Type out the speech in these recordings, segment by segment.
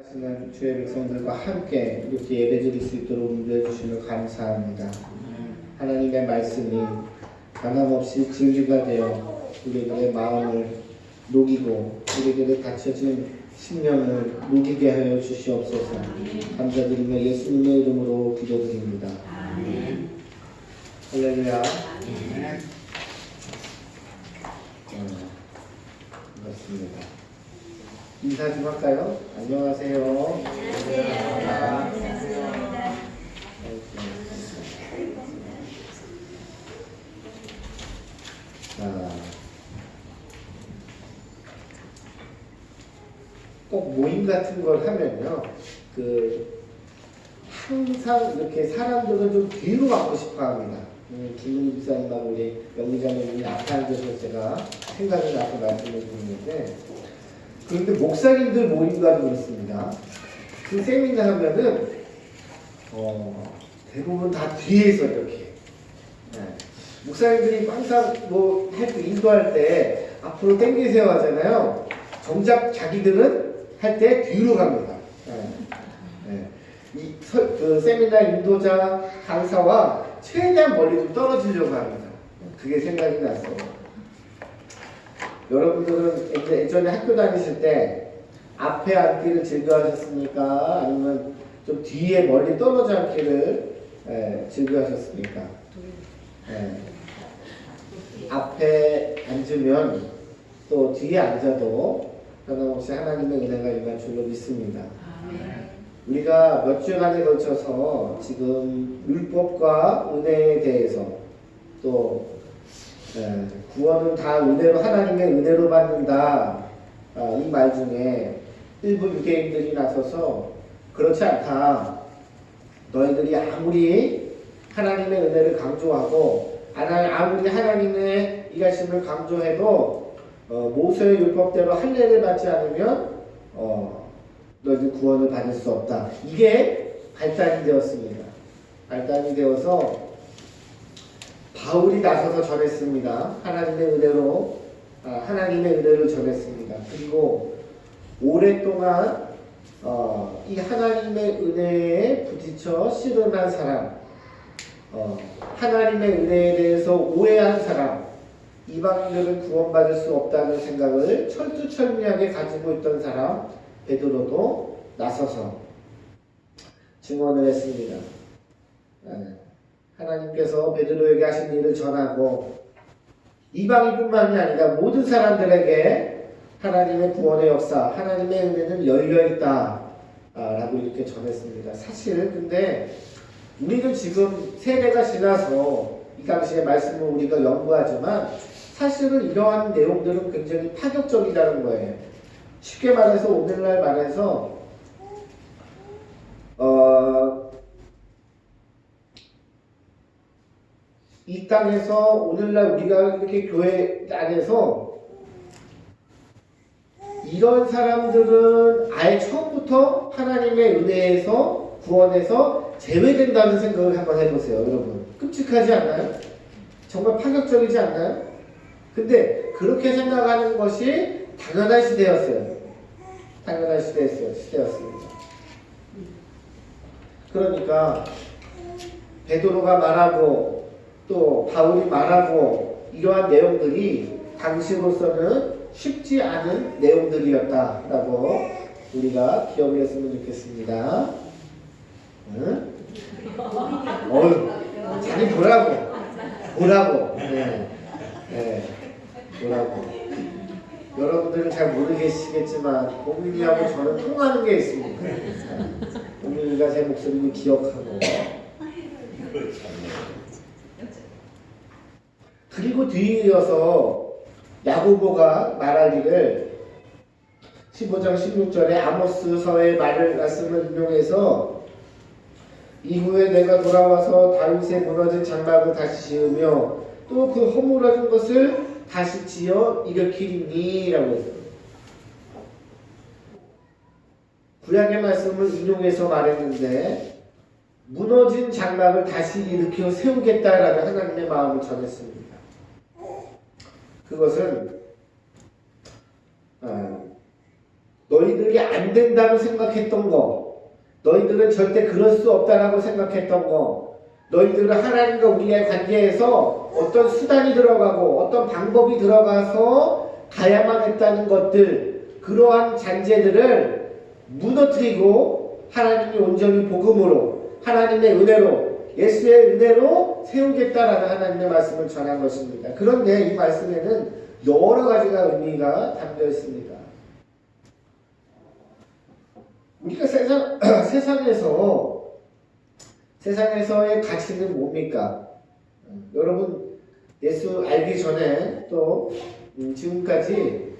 하시는 주의 백성들과 함께 이렇게 예배드릴 수 있도록 인도해 주시면 감사합니다. 하나님의 말씀이 변함없이 진리가 되어 우리들의 마음을 녹이고 우리들의 닫혀진 심령을 녹이게 하여 주시옵소서. 감사드리며 예수님의 이름으로 기도드립니다. 할렐루야. 반갑습니다. 인사 좀 할까요? 안녕하세요. 자, 꼭 모임 같은 걸 하면요, 항상 이렇게 사람들을 좀 뒤로 가고 싶어 합니다. 김은희 집사님하고 우리 영리자매님이 앞에 앉아서 제가 생각이 나서 말씀을 드리는데, 그런데 목사님들 모임과도 그렇습니다. 그 세미나 하면은 대부분 다 뒤에서 이렇게 목사님들이 항상 뭐 인도할 때 앞으로 당기세요 하잖아요. 정작 자기들은 할 때 뒤로 갑니다. 그 세미나 인도자 강사와 최대한 멀리 좀 떨어지려고 합니다. 그게 생각이 났어요. 여러분들은 예전에 학교 다니실 때 앞에 앉기를 즐겨하셨습니까? 아니면 좀 뒤에 멀리 떨어져 앉기를 즐겨하셨습니까? 앞에 앉으면 또 뒤에 앉아도 변함없이 하나님의 은혜가 임할 줄로 믿습니다. 우리가 몇 주간에 걸쳐서 지금 율법과 은혜에 대해서 또 구원은 다 은혜로 하나님의 은혜로 받는다. 이 말 중에 일부 유대인들이 나서서 그렇지 않다. 너희들이 아무리 하나님의 은혜를 강조하고 아무리 하나님의 일하심을 강조해도 모세의 율법대로 할례를 받지 않으면 너희들 구원을 받을 수 없다. 이게 발단이 되었습니다. 발단이 되어서 바울이 나서서 전했습니다. 하나님의 은혜로 하나님의 은혜를 전했습니다. 그리고 오랫동안 이 하나님의 은혜에 부딪혀 씨름한 사람, 하나님의 은혜에 대해서 오해한 사람, 이방인들은 구원받을 수 없다는 생각을 철두철미하게 가지고 있던 사람 베드로도 나서서 증언을 했습니다. 하나님께서 베드로에게 하신 일을 전하고 이방인뿐만이 아니라 모든 사람들에게 하나님의 구원의 역사, 하나님의 은혜는 열려있다 라고 이렇게 전했습니다. 사실 근데 우리는 지금 세대가 지나서 이 당시의 말씀을 우리가 연구하지만 사실은 이러한 내용들은 굉장히 파격적이라는 거예요. 쉽게 말해서 오늘날 말해서 이 땅에서 오늘날 우리가 이렇게 교회 안에서 이런 사람들은 아예 처음부터 하나님의 은혜에서 구원에서 제외된다는 생각을 한번 해보세요. 여러분 끔찍하지 않나요? 정말 파격적이지 않나요? 근데 그렇게 생각하는 것이 당연한 시대였어요. 당연한 시대였습니다. 그러니까 베드로가 말하고 또 바울이 말하고 이러한 내용들이 당시로서는 쉽지 않은 내용들이었다라고 우리가 기억을 했으면 좋겠습니다. 응? 자기 보라고. 보라고. 여러분들은 잘 모르시겠지만 옥민이하고 저는 통하는 게 있습니다. 옥민이가 제 목소리를 기억하고 그리고 뒤에 이어서 야고보가 말하기를 15장 16절에 아모스서의 말씀을 인용해서 이후에 내가 돌아와서 다윗의 무너진 장막을 다시 지으며 또 그 허물어진 것을 다시 지어 일으키리니 라고 했어요. 구약의 말씀을 인용해서 말했는데 무너진 장막을 다시 일으켜 세우겠다라는 하나님의 마음을 전했습니다. 그것은 너희들이 안 된다고 생각했던 거, 너희들은 절대 그럴 수 없다라고 생각했던 거, 너희들은 하나님과 우리의 관계에서 어떤 수단이 들어가고 어떤 방법이 들어가서 가야만 했다는 것들, 그러한 잔재들을 무너뜨리고 하나님이 온전히 복음으로, 하나님의 은혜로, 예수의 은혜로 세우겠다라는 하나님의 말씀을 전한 것입니다. 그런데 이 말씀에는 여러 가지가 의미가 담겨 있습니다. 우리가 세상에서의 가치는 뭡니까? 여러분, 예수 알기 전에 또 지금까지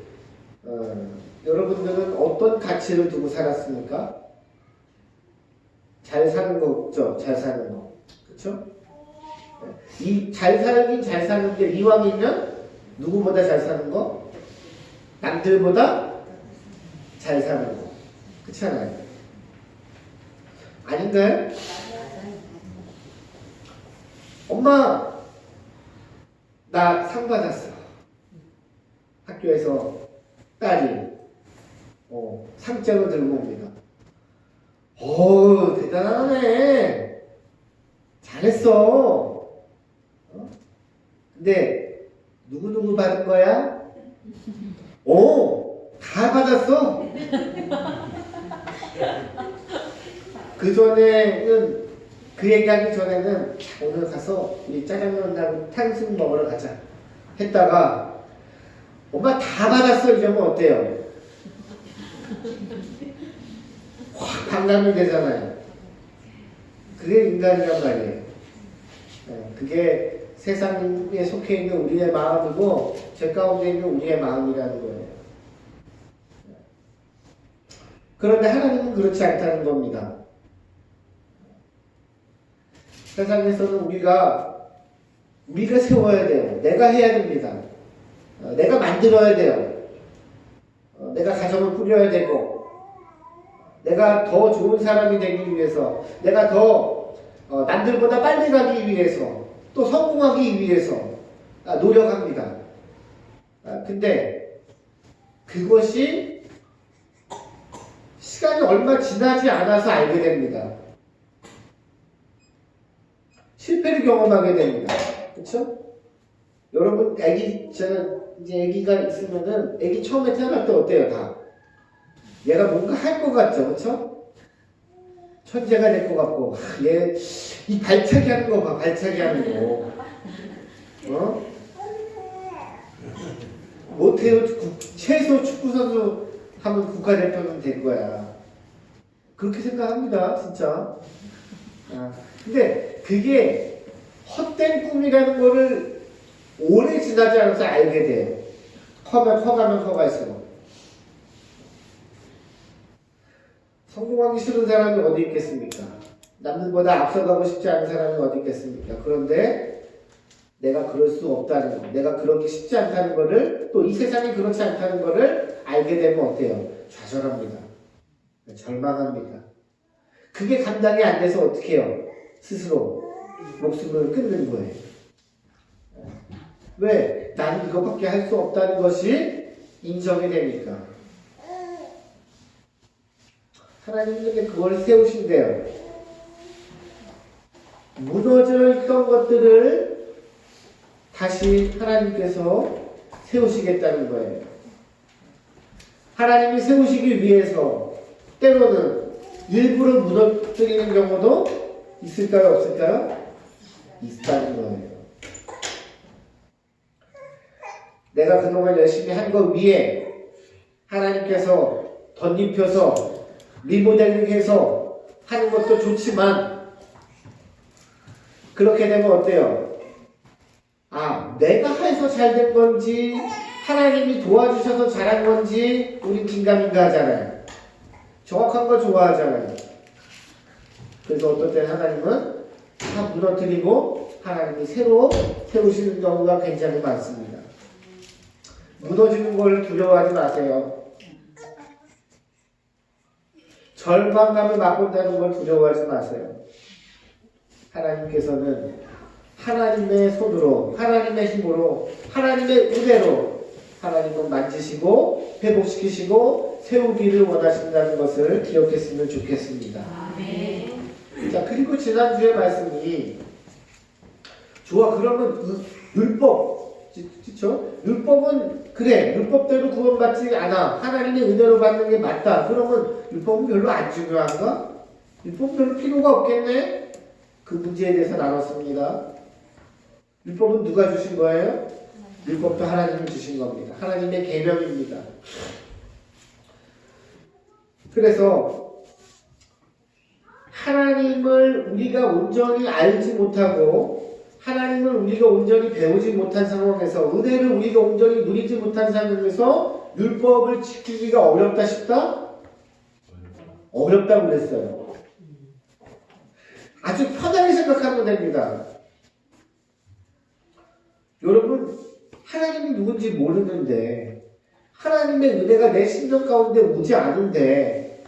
여러분들은 어떤 가치를 두고 살았습니까? 잘 사는 거죠. 잘 사는 거. 그렇죠? 이 잘 살긴 잘 사는데 이왕이면 누구보다 잘 사는 거? 남들보다 잘 사는 거. 그렇잖아요. 아닌가요? 엄마, 나 상 받았어. 학교에서 딸이 상장을 들고 옵니다. 오, 대단하네. 잘했어. 근데 누구누구 받은 거야? 다 받았어. 그 전에는, 그 얘기하기 전에는 오늘 가서 우리 짜장면하고 탕수육 먹으러 가자 했다가 엄마 다 받았어 이러면 어때요? 확 반감이 되잖아요. 그게 인간이란 말이에요. 그게 세상에 속해 있는 우리의 마음이고 죄 가운데 있는 우리의 마음이라는 거예요. 그런데 하나님은 그렇지 않다는 겁니다. 세상에서는 우리가 세워야 돼요. 내가 해야 됩니다. 내가 만들어야 돼요. 내가 가정을 꾸려야 되고, 내가 더 좋은 사람이 되기 위해서, 내가 더 남들보다 빨리 가기 위해서, 또 성공하기 위해서 노력합니다. 근데 그것이 시간이 얼마 지나지 않아서 알게 됩니다. 실패를 경험하게 됩니다. 그렇죠? 여러분, 이제 아기가 있으면은 아기 처음에 태어날 때 어때요? 다 얘가 뭔가 할 것 같죠, 그렇죠? 천재가 될 것 같고, 얘 이 발차기 하는 거 봐, 발차기 하는 거, 못해요. 최소 축구 선수 하면 국가대표는 될 거야. 그렇게 생각합니다, 진짜. 근데 그게 헛된 꿈이라는 거를 오래 지나지 않아서 알게 돼요. 커가면 커갈수록. 성공하기 싫은 사람이 어디 있겠습니까? 남들보다 앞서가고 싶지 않은 사람이 어디 있겠습니까? 그런데 내가 그럴 수 없다는 거, 내가 그러기 쉽지 않다는 거를, 또 이 세상이 그렇지 않다는 거를 알게 되면 어때요? 좌절합니다. 절망합니다. 그게 감당이 안 돼서 어떻게 해요? 스스로 목숨을 끊는 거예요. 왜? 나는 이것밖에 할 수 없다는 것이 인정이 되니까. 하나님께 그걸 세우신대요. 무너져 있던 것들을 다시 하나님께서 세우시겠다는 거예요. 하나님이 세우시기 위해서 때로는 일부러 무너뜨리는 경우도 있을까요? 없을까요? 있다는 거예요. 내가 그동안 열심히 한 것 위에 하나님께서 덧입혀서 리모델링해서 하는 것도 좋지만, 그렇게 되면 어때요? 내가 해서 잘 된 건지 하나님이 도와주셔서 잘한 건지 우린 긴가민가 하잖아요. 정확한 거 좋아하잖아요. 그래서 어떨 땐 하나님은 다 무너뜨리고 하나님이 새로 세우시는 경우가 굉장히 많습니다. 무너지는 걸 두려워하지 마세요. 절망감을 맛본다는 걸 두려워하지 마세요. 하나님께서는 하나님의 손으로, 하나님의 힘으로, 하나님의 은혜로 하나님은 만지시고 회복시키시고 세우기를 원하신다는 것을 기억했으면 좋겠습니다. 자, 그리고 지난주에 말씀이 좋아, 그러면 율법, 그쵸? 율법은 그래, 율법대로 구원받지 않아. 하나님의 은혜로 받는 게 맞다. 그러면 율법은 별로 안 중요한가? 율법은 별로 필요가 없겠네? 그 문제에 대해서 나눴습니다. 율법은 누가 주신 거예요? 율법도 하나님이 주신 겁니다. 하나님의 계명입니다. 그래서 하나님을 우리가 온전히 알지 못하고 하나님을 우리가 온전히 배우지 못한 상황에서 은혜를 우리가 온전히 누리지 못한 상황에서 율법을 지키기가 어렵다 싶다? 어렵다고 그랬어요. 아주 편하게 생각하면 됩니다. 여러분, 하나님이 누군지 모르는데 하나님의 은혜가 내 심령 가운데 오지 않은데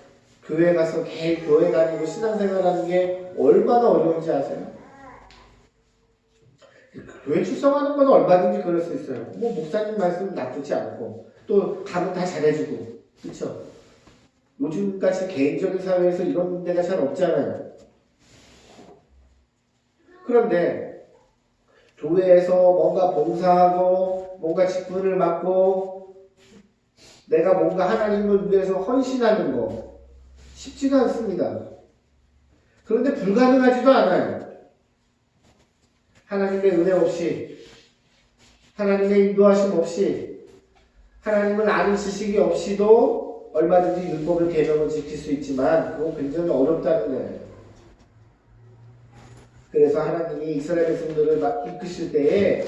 교회 가서 교회 다니고 신앙생활하는 게 얼마나 어려운지 아세요? 교회 출석하는 건 얼마든지 그럴 수 있어요. 뭐 목사님 말씀 나쁘지 않고 또 가면 다 잘해주고, 그렇죠? 요즘같이 개인적인 사회에서 이런 문제가 잘 없잖아요. 그런데 교회에서 뭔가 봉사하고 뭔가 직분을 맡고 내가 뭔가 하나님을 위해서 헌신하는 거 쉽지가 않습니다. 그런데 불가능하지도 않아요. 하나님의 은혜 없이, 하나님의 인도하심 없이, 하나님을 아는 지식이 없이도 얼마든지 율법을 계명을 지킬 수 있지만 그건 굉장히 어렵다는 거예요. 그래서 하나님이 이스라엘 백성들을 이끄실 때에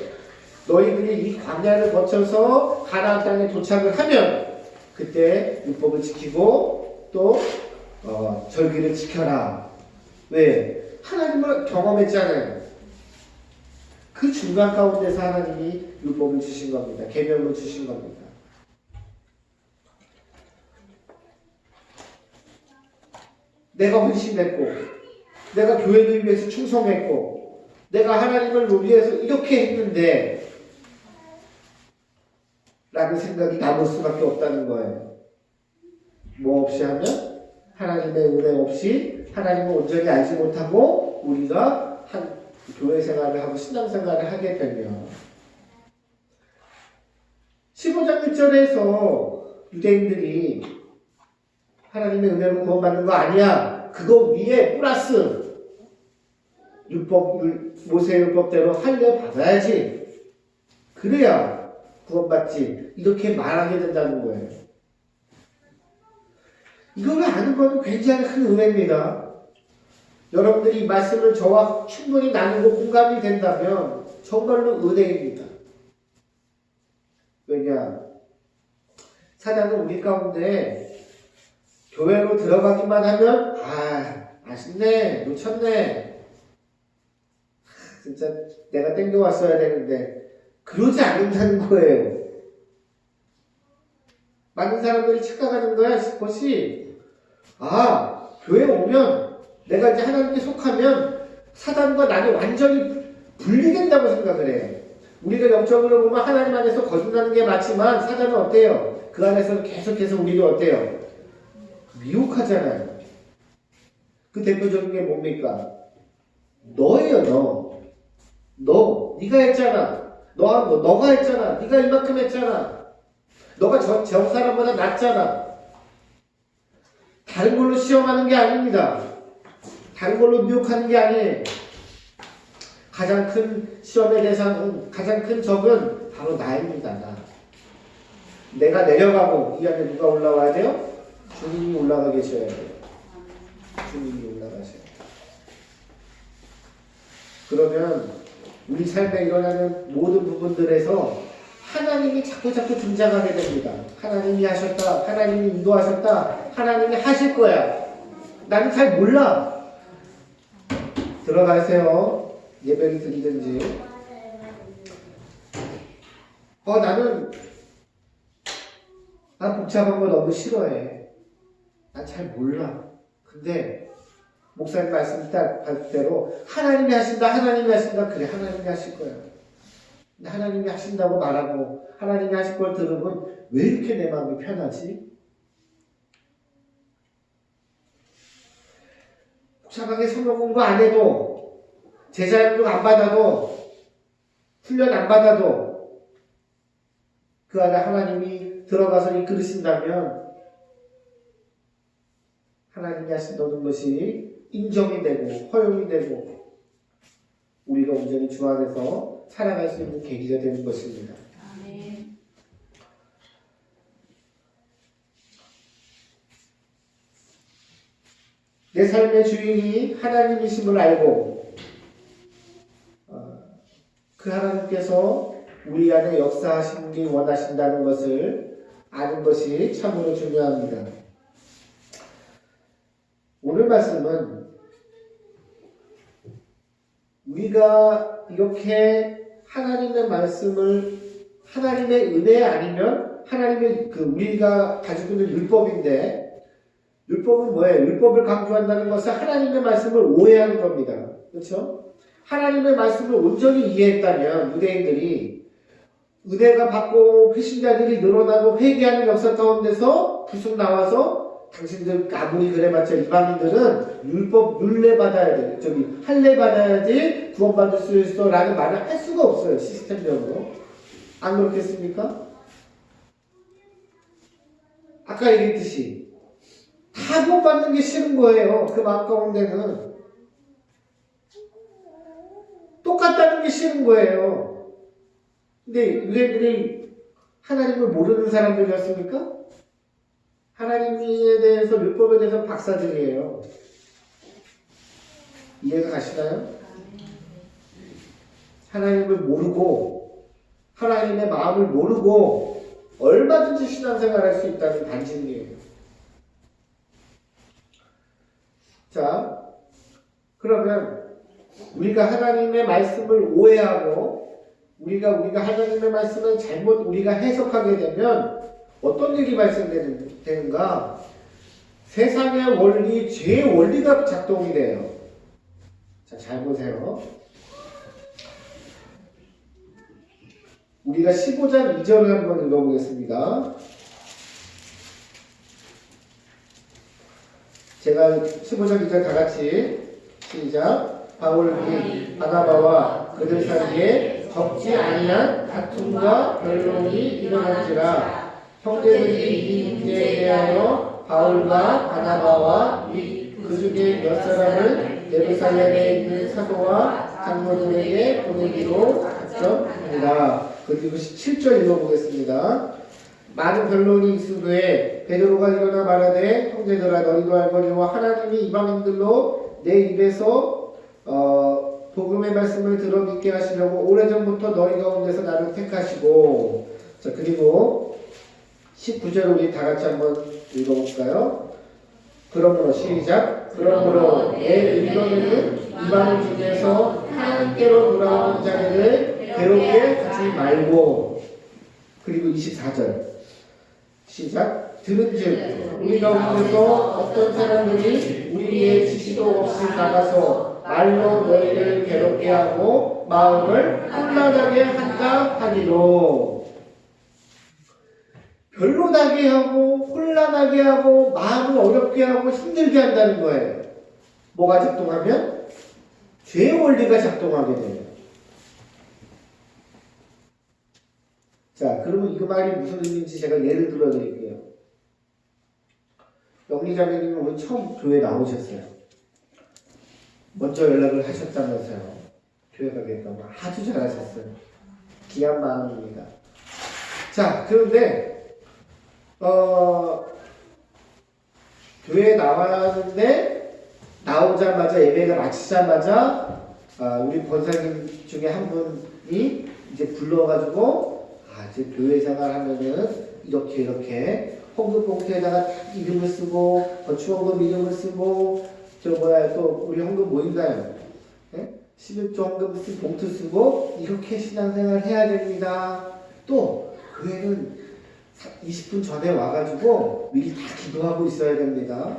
너희들이 이 광야를 거쳐서 가나안 땅에 도착을 하면 그때 율법을 지키고 또 절기를 지켜라. 왜? 하나님을 경험했잖아요. 그 중간 가운데서 하나님이 율법을 주신 겁니다. 계명을 주신 겁니다. 내가 헌신했고 내가 교회를 위해서 충성했고 내가 하나님을 위해서 이렇게 했는데 라는 생각이 남을 수밖에 없다는 거예요. 뭐 없이 하면? 하나님의 은혜 없이 하나님을 온전히 알지 못하고 우리가 교회 생활을 하고 신앙 생활을 하게 되면 15장 1절에서 유대인들이 하나님의 은혜로 구원받는 거 아니야. 그거 위에 플러스 모세 율법대로 할례 받아야지. 그래야 구원받지. 이렇게 말하게 된다는 거예요. 이걸 아는 것은 굉장히 큰 은혜입니다. 여러분들이 이 말씀을 저와 충분히 나누고 공감이 된다면 정말로 은혜입니다. 왜냐? 사단은 우리 가운데 교회로 들어가기만 하면 아쉽네, 놓쳤네, 진짜 내가 땡겨왔어야 되는데 그러지 않는다는 거예요. 많은 사람들이 착각하는 거야. 그것이 교회 오면 내가 이제 하나님께 속하면 사단과 나를 완전히 분리된다고 생각을 해요. 우리가 영적으로 보면 하나님 안에서 거듭나는 게 맞지만 사단은 어때요? 그 안에서 계속해서 우리를 어때요? 미혹하잖아요. 그 대표적인 게 뭡니까? 너예요. 너. 네가 했잖아. 너가 했잖아. 네가 이만큼 했잖아. 너가 저 사람보다 낫잖아. 다른 걸로 시험하는 게 아닙니다. 다른 걸로 미혹하는 게 아니에요. 가장 큰 시험의 대상은, 가장 큰 적은 바로 나입니다. 나. 내가 내려가고 이 안에 누가 올라와야 돼요? 주님이 올라가 계셔야 돼요. 주님이 올라가셔야 돼요. 그러면 우리 삶에 일어나는 모든 부분들에서 하나님이 자꾸 등장하게 됩니다. 하나님이 하셨다. 하나님이 인도하셨다. 하나님이 하실 거야. 나는 잘 몰라. 들어가세요. 예배를 드리든지. 나는 복잡한 거 너무 싫어해. 난 잘 몰라. 근데 목사님 말씀 할 대로 하나님이 하신다. 그래, 하나님이 하실 거야. 근데 하나님이 하신다고 말하고 하나님이 하실 걸 들으면 왜 이렇게 내 마음이 편하지? 거창하게 성경 공부 안 해도, 제자교육 안 받아도, 훈련 안 받아도, 그 안에 하나님이 들어가서 이끌으신다면, 하나님이 하신 모든 것이 인정이 되고, 허용이 되고, 우리가 온전히 주 안에서 살아갈 수 있는 계기가 되는 것입니다. 아멘. 내 삶의 주인이 하나님이심을 알고 그 하나님께서 우리 안에 역사하시기 원하신다는 것을 아는 것이 참으로 중요합니다. 오늘 말씀은 우리가 이렇게 하나님의 말씀을 하나님의 은혜 아니면 하나님의 우리가 가지고 있는 율법인데 율법은 뭐예요? 율법을 강조한다는 것은 하나님의 말씀을 오해하는 겁니다. 그렇죠? 하나님의 말씀을 온전히 이해했다면 유대인들이 은혜가 받고 회심자들이 늘어나고 회개하는 역사 가운데서 불쑥 나와서 당신들 아무리 그래봤자 이방인들은 율법 율례 받아야 돼. 할례 받아야지 구원받을 수 있어 라는 말을 할 수가 없어요. 시스템적으로. 안 그렇겠습니까? 아까 얘기했듯이 다 구원받는 게 싫은 거예요. 그 마음 가운데는. 똑같다는 게 싫은 거예요. 근데 유대인들이 하나님을 모르는 사람들이었습니까? 하나님에 대해서 율법에 대해서 박사들이에요. 이해가 가시나요? 하나님을 모르고 하나님의 마음을 모르고 얼마든지 신앙생활을 할 수 있다는 반증이에요. 자, 그러면 우리가 하나님의 말씀을 오해하고 우리가 하나님의 말씀을 잘못 우리가 해석하게 되면 어떤 일이 발생되는가? 세상의 원리, 죄의 원리가 작동이 돼요. 자, 잘 보세요. 우리가 15장 2절을 한번 읽어보겠습니다. 제가 15장 2절 다 같이 시작. 바울이 바나바와 그들 사이에 적지 아니한 다툼과 변론이 일어난지라. 형제들이 이 문제에 대하여 바울과 바나바와 및 그 중에 몇 사람을 예루살렘에 있는 사도와 장로들에게 보내기로 작정합니다. 그리고 17절 읽어보겠습니다. 많은 변론이 있으되 베드로가 일어나 말하되 형제들아 너희도 알거니와 하나님이 이방인들로 내 입에서 복음의 말씀을 들어 믿게 하시려고 오래전부터 너희 가운데서 나를 택하시고. 자, 그리고 19절 우리 다 같이 한번 읽어볼까요? 그러므로 시작. 그러므로 내 의견에는 이방인 중에서 하나님께로 돌아온 자들을 괴롭게 하지 말고. 그리고 24절 시작. 들은즉 우리 가운데서 어떤 사람들이 우리의 지시도 없이 나가서 말로 너희를 괴롭게 하고 마음을 혼란하게 한다 하니로. 별로나게 하고 혼란하게 하고 마음을 어렵게 하고 힘들게 한다는 거예요. 뭐가 작동하면? 죄의 원리가 작동하게 돼요. 자, 그러면 이 말이 무슨 의미인지 제가 예를 들어 드릴게요. 영리자매님은 오늘 처음 교회 나오셨어요. 먼저 연락을 하셨다면서요. 교회 가겠다고. 아주 잘하셨어요. 귀한 마음입니다. 자, 그런데 교회에 나왔는데 나오자마자 예배가 마치자마자 우리 권사님 중에 한 분이 이제 불러가지고 이제 교회 생활하면은 이렇게 헌금 봉투에다가 이름을 쓰고 건축원금 이름을 쓰고 또 우리 헌금 뭐 있나요? 네? 11조 헌금 쓴 봉투 쓰고 이렇게 신앙생활 해야 됩니다. 또 교회는 20분 전에 와가지고 미리 다 기도하고 있어야 됩니다.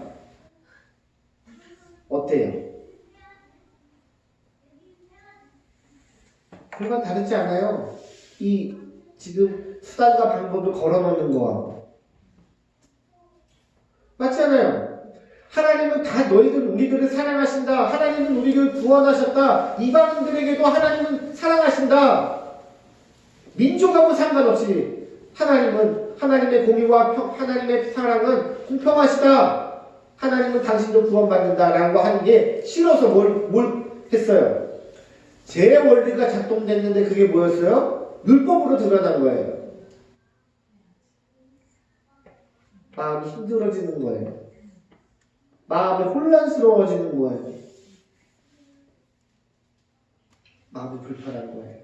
어때요? 그건 다르지 않아요. 이 지금 수단과 방법을 걸어놓는 거하고 맞잖아요. 하나님은 다 너희들 우리들을 사랑하신다. 하나님은 우리를 구원하셨다. 이방인들에게도 하나님은 사랑하신다. 민족하고 상관없이 하나님은 하나님의 공의와 하나님의 사랑은 공평하시다. 하나님은 당신도 구원받는다라고 하는 게 싫어서 뭘 했어요? 제 원리가 작동됐는데 그게 뭐였어요? 율법으로 드러난 거예요. 마음이 힘들어지는 거예요. 마음이 혼란스러워지는 거예요. 마음이 불편한 거예요.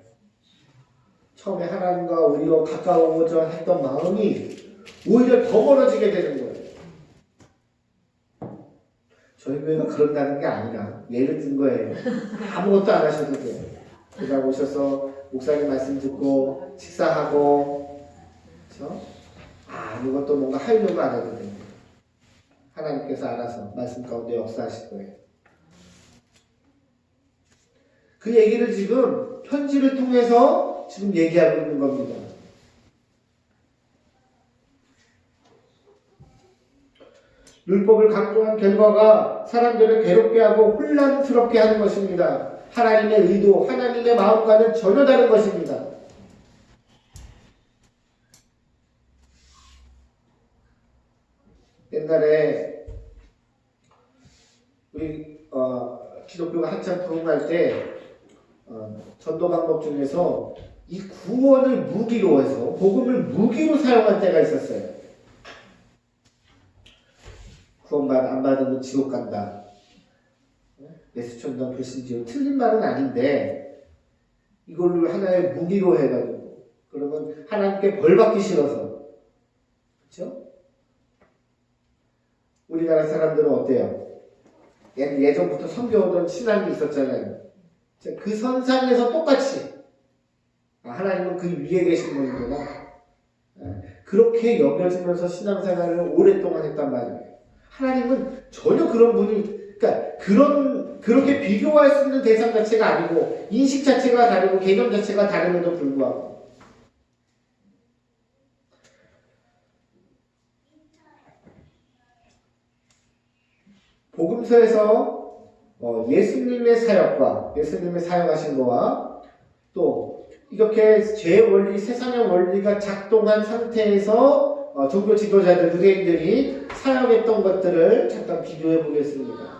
처음에 하나님과 오히려 가까워져 했던 마음이 오히려 더 멀어지게 되는 거예요. 저희 교회가 그런다는 게 아니라 예를 든 거예요. 아무것도 안 하셔도 돼요. 제가 오셔서 목사님 말씀 듣고 식사하고 그렇죠? 아무것도 뭔가 하려고 안 해도 돼요. 하나님께서 알아서 말씀 가운데 역사하실 거예요. 그 얘기를 지금 편지를 통해서 지금 얘기하고 있는 겁니다. 율법을 강조한 결과가 사람들을 괴롭게 하고 혼란스럽게 하는 것입니다. 하나님의 의도, 하나님의 마음과는 전혀 다른 것입니다. 옛날에 우리 기독교가 한참 부흥할 때 전도 방법 중에서 이 구원을 무기로 해서 복음을 무기로 사용할 때가 있었어요. 구원 안 받으면 지옥 간다. 예수천당 불신지옥 틀린 말은 아닌데 이걸로 하나의 무기로 해가지고 그러면 하나님께 벌 받기 싫어서 그렇죠? 우리나라 사람들은 어때요? 예전부터 섬겨오던 신앙이 있었잖아요. 그 선상에서 똑같이 하나님은 그 위에 계신 분이구나. 그렇게 여겨지면서 신앙생활을 오랫동안 했단 말이에요. 하나님은 전혀 그런 분이, 그러니까 그렇게 비교할 수 있는 대상 자체가 아니고 인식 자체가 다르고 개념 자체가 다름에도 불구하고 복음서에서 예수님의 사역과 예수님의 사역하신 거와 또 이렇게 죄 원리, 세상의 원리가 작동한 상태에서 종교 지도자들, 유대인들이 사역했던 것들을 잠깐 비교해 보겠습니다.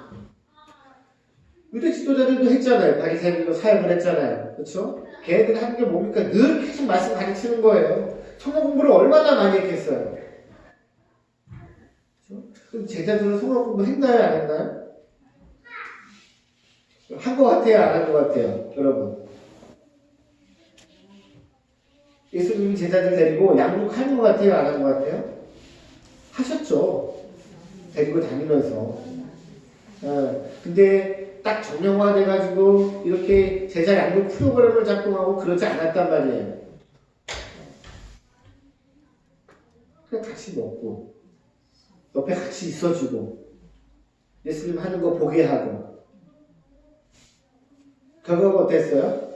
유대 지도자들도 했잖아요. 바리새인들도 사역을 했잖아요. 그렇죠? 걔네들이 하는 게 뭡니까? 늘 계속 말씀 가르치는 거예요. 성경 공부를 얼마나 많이 했겠어요. 그렇죠? 그럼 제자들은 성경 공부 했나요? 안 했나요? 한 것 같아요? 안 한 것 같아요? 여러분. 예수님이 제자들 데리고 양육하는 것 같아요? 안 한 것 같아요? 하셨죠. 데리고 다니면서. 근데 딱 정형화돼가지고 이렇게 제자 양육 프로그램을 작동하고 그러지 않았단 말이에요. 그냥 같이 먹고 옆에 같이 있어주고 예수님 하는 거 보게 하고 결과가 어땠어요?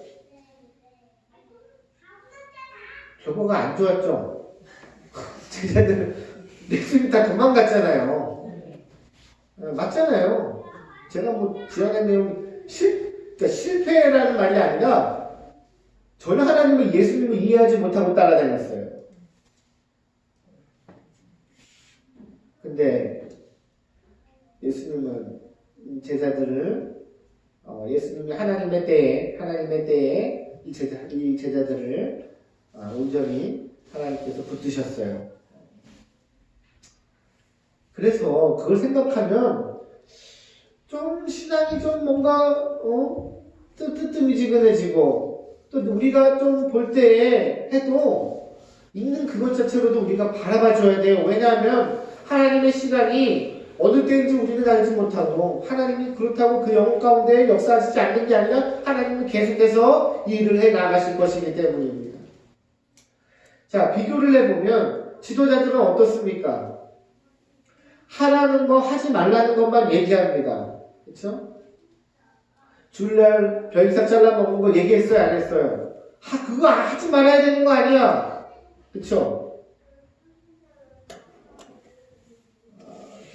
결과가 안 좋았죠. 제자들은 예수님 다 도망갔잖아요. 맞잖아요. 제가 지어낸 내용 그러니까 실패라는 말이 아니라 전혀 하나님을 예수님을 이해하지 못하고 따라다녔어요. 근데 예수님은 제자들을 예수님이 하나님의 때에 이 제자들을 온전히 하나님께서 붙드셨어요. 그래서 그걸 생각하면 좀 신앙이 좀 뭔가 뜨뜻미지근해지고 또 우리가 좀 볼 때에 해도 있는 그것 자체로도 우리가 바라봐줘야 돼요. 왜냐하면 하나님의 시간이 어느 때인지 우리는 알지 못하고 하나님이 그렇다고 그 영혼 가운데 역사하시지 않는 게 아니라 하나님은 계속해서 일을 해 나가실 것이기 때문입니다. 자, 비교를 해보면 지도자들은 어떻습니까? 하라는 거 하지 말라는 것만 얘기합니다. 그렇죠? 주일날 벼룩삭 잘라 먹은 거 얘기했어요? 안 했어요? 그거 하지 말아야 되는 거 아니야? 그렇죠?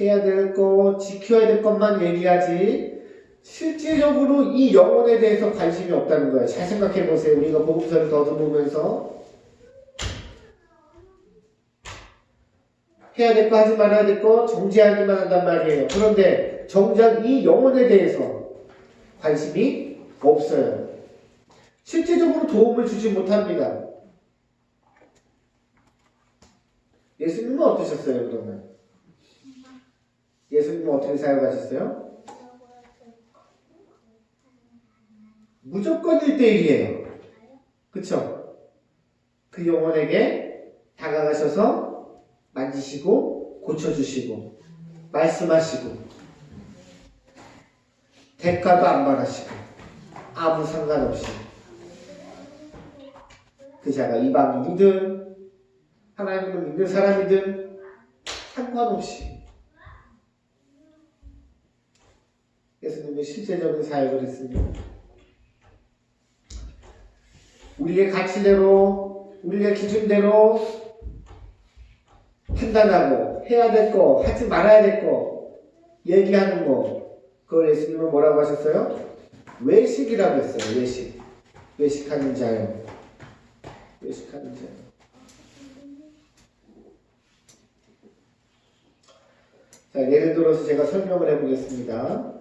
해야 될 것, 지켜야 될 것만 얘기하지 실제적으로 이 영혼에 대해서 관심이 없다는 거예요. 잘 생각해 보세요. 우리가 복음서를 더듬으면서 해야 될 거 하지 말아야 될 거 정죄하기만 한단 말이에요. 그런데 정작 이 영혼에 대해서 관심이 없어요. 실제적으로 도움을 주지 못합니다. 예수님은 어떠셨어요, 그러면? 예수님은 어떻게 사역하셨어요? 무조건 1대1이에요. 그쵸? 그 영혼에게 다가가셔서 만지시고 고쳐주시고 말씀하시고 대가도 안 바라시고 아무 상관없이 그 자가 이방인이든 하나님을 믿는 사람이든 상관없이 예수님은 실제적인 사역을 했습니다. 우리의 가치대로 우리의 기준대로 판단하고 해야 될 거 하지 말아야 될 거 얘기하는 거 그걸 예수님은 뭐라고 하셨어요? 외식이라고 했어요. 외식하는 자요. 외식하는 자요. 자, 예를 들어서 제가 설명을 해보겠습니다.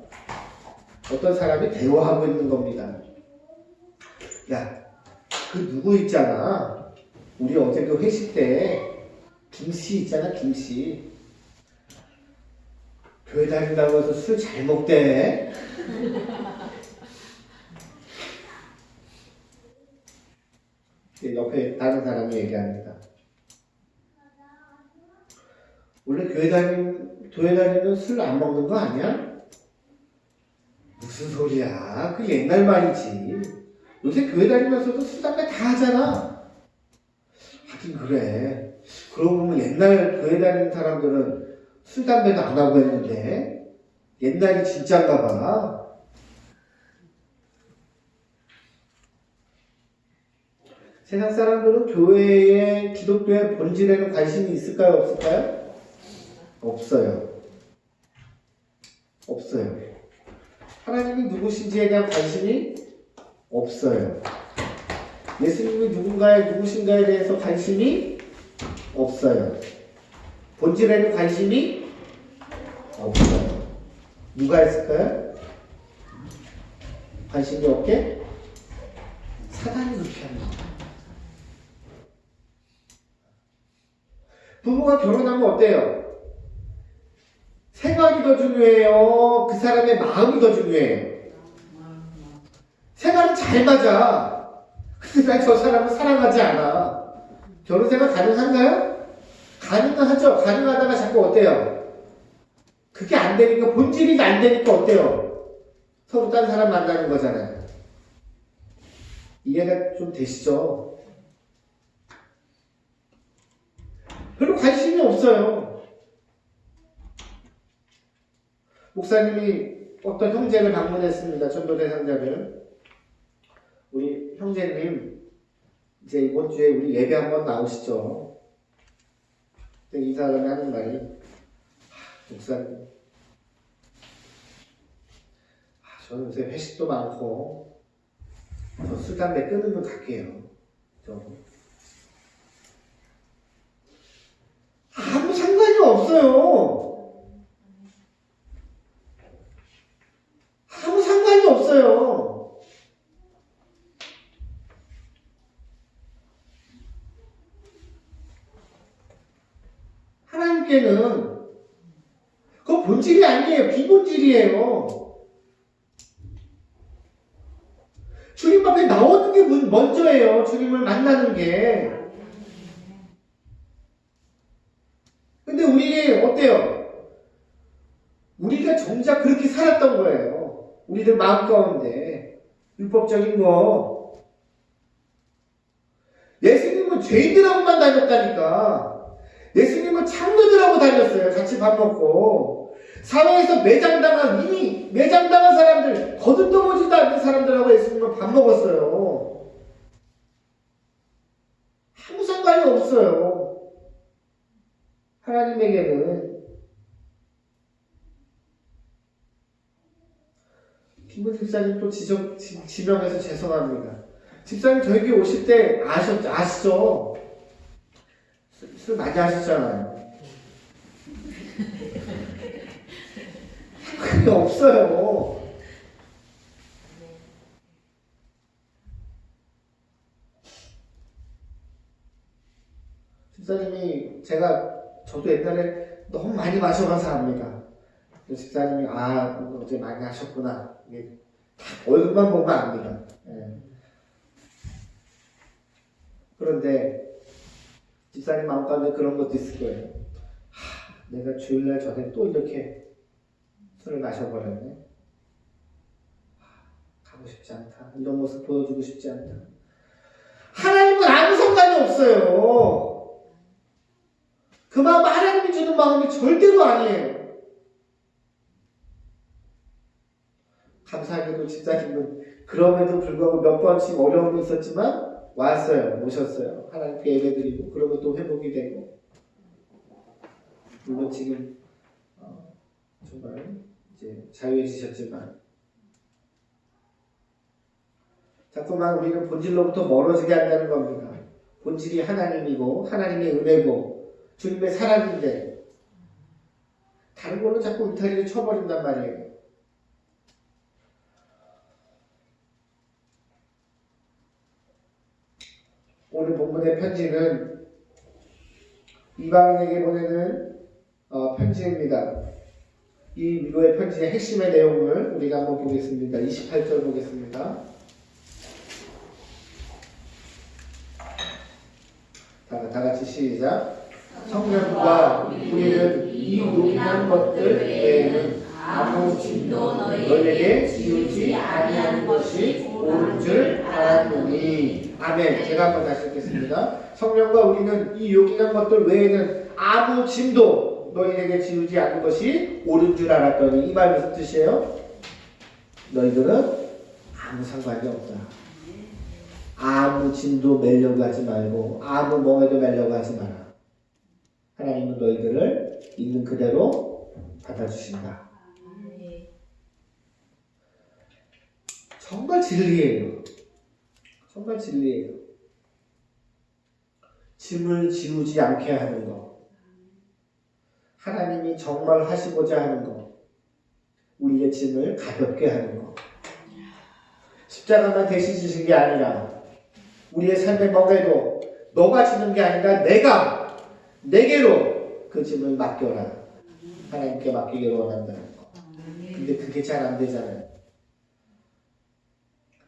어떤 사람이 대화하고 있는 겁니다. 야, 그 누구 있잖아. 우리 어제 그 회식 때 김씨 있잖아, 김씨. 교회 다닌다고 해서 술 잘 먹대. 옆에 다른 사람이 얘기합니다. 원래 교회 다니면 술 안 먹는 거 아니야? 무슨 소리야? 그 옛날 말이지. 요새 교회 다니면서도 술, 담배 다 하잖아. 하긴 그래. 그러고 보면 옛날 교회 다니는 사람들은 술, 담배도 안 하고 했는데 옛날이 진짠가 봐. 세상 사람들은 교회에, 기독교의 본질에는 관심이 있을까요? 없을까요? 없어요. 없어요. 하나님이 누구신지에 대한 관심이 없어요. 예수님이 누구신가에 대해서 관심이 없어요. 본질에는 관심이 없어요. 누가 있을까요? 관심이 없게? 사단이 그렇게 합니다. 부부가 결혼하면 어때요? 생활이 더 중요해요? 그 사람의 마음이 더 중요해요? 생활은 잘 맞아. 근데 난 저 사람을 사랑하지 않아. 결혼생활 가능한가요? 가능하죠. 가능하다가 자꾸 어때요? 그게 안 되니까, 본질이 안 되니까 어때요? 서로 딴 사람 만나는 거잖아요. 이해가 좀 되시죠? 별로 관심이 없어요. 목사님이 어떤 형제를 방문했습니다. 전도 대상자를. 우리 형제님, 이제 이번 주에 우리 예배 한번 나오시죠. 이 사람이 하는 말이, 목사님, 저는 요새 회식도 많고, 저 술, 담배 끊으면 갈게요. 아무 상관이 없어요. 아무 상관이 없어요. 하나님께는 그거 본질이 아니에요. 비본질이에요. 주님 앞에 나오는 게 먼저예요. 주님을 만나는 게. 근데 우리 어때요? 우리가 정작 그렇게 살았던 거예요. 우리들 마음 가운데 율법적인 거. 예수님은 죄인들하고만 다녔다니까. 예수님은 창녀들하고 다녔어요. 같이 밥 먹고. 사회에서 매장당한 사람들, 거듭떠보지도 않는 사람들하고 예수님은 밥 먹었어요. 아무 상관이 없어요. 하나님에게는. 김은 집사님 또 지명해서 죄송합니다. 집사님 저에게 오실 때 아시죠? 술 많이 하셨잖아요. 그게 없어요. 집사님이 저도 옛날에 너무 많이 마셔봐서 압니다. 집사님이 어제 많이 하셨구나. 이게 얼굴만 보면 압니다. 예. 그런데 집사님 마음 가운데 그런 것도 있을 거예요. 내가 주일날 전에 또 이렇게 술을 마셔버렸네. 가고 싶지 않다. 이런 모습 보여주고 싶지 않다. 하나님은 아무 상관이 없어요. 그 마음은 하나님이 주는 마음이 절대로 아니에요. 감사하게도 집사님은 그럼에도 불구하고 몇 번씩 어려움이 있었지만 왔어요. 오셨어요. 하나님께 예배드리고 그러면 또 회복이 되고 물론 지금 정말 이제 자유해지셨지만 자꾸만 우리는 본질로부터 멀어지게 한다는 겁니다. 본질이 하나님이고 하나님의 은혜고 주님의 사랑인데 다른 걸로 자꾸 울타리를 쳐버린단 말이에요. 오늘 본문의 편지는 이방인에게 보내는 편지입니다. 이 위로의 편지의 핵심의 내용을 우리가 한번 보겠습니다. 28절 보겠습니다. 다 같이 시작. 성령과 우리는 이 요긴한 것들 외에는 아무 짐도 너희에게 지우지 아니하는 것이 옳은 줄 알았노니. 아멘. 제가 한번 다시 읽겠습니다. 성령과 우리는 이 요긴한 것들 외에는 아무 짐도 너희에게 지우지 않은 것이 옳은 줄 알았더니. 이 말 무슨 뜻이에요? 너희들은 아무 상관이 없다. 아무 짐도 매려고 하지 말고 아무 멍에도 매려고 하지 마라. 하나님은 너희들을 있는 그대로 받아주신다. 정말 진리예요. 정말 진리예요. 짐을 지우지 않게 하는 것. 하나님이 정말 하시고자 하는 것. 우리의 짐을 가볍게 하는 것. 십자가만 대신 지신 게 아니라 우리의 삶의 멍에도 너가 지는 게 아니라 내게로 그 짐을 맡겨라. 하나님께 맡기기를 원한다는 것. 근데 그게 잘 안 되잖아요.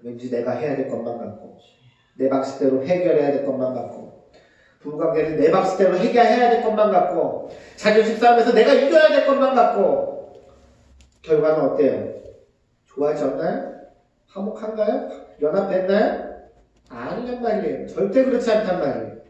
왠지 내가 해야 될 것만 같고 내 방식대로 해결해야 될 것만 같고 부부관계를 내 방식대로 해결해야 될 것만 같고 자존심 싸움에서 내가 이겨야 될 것만 같고 결과는 어때요? 좋아졌나요? 화목한가요? 연합됐나요? 아니란 말이에요. 절대 그렇지 않단 말이에요.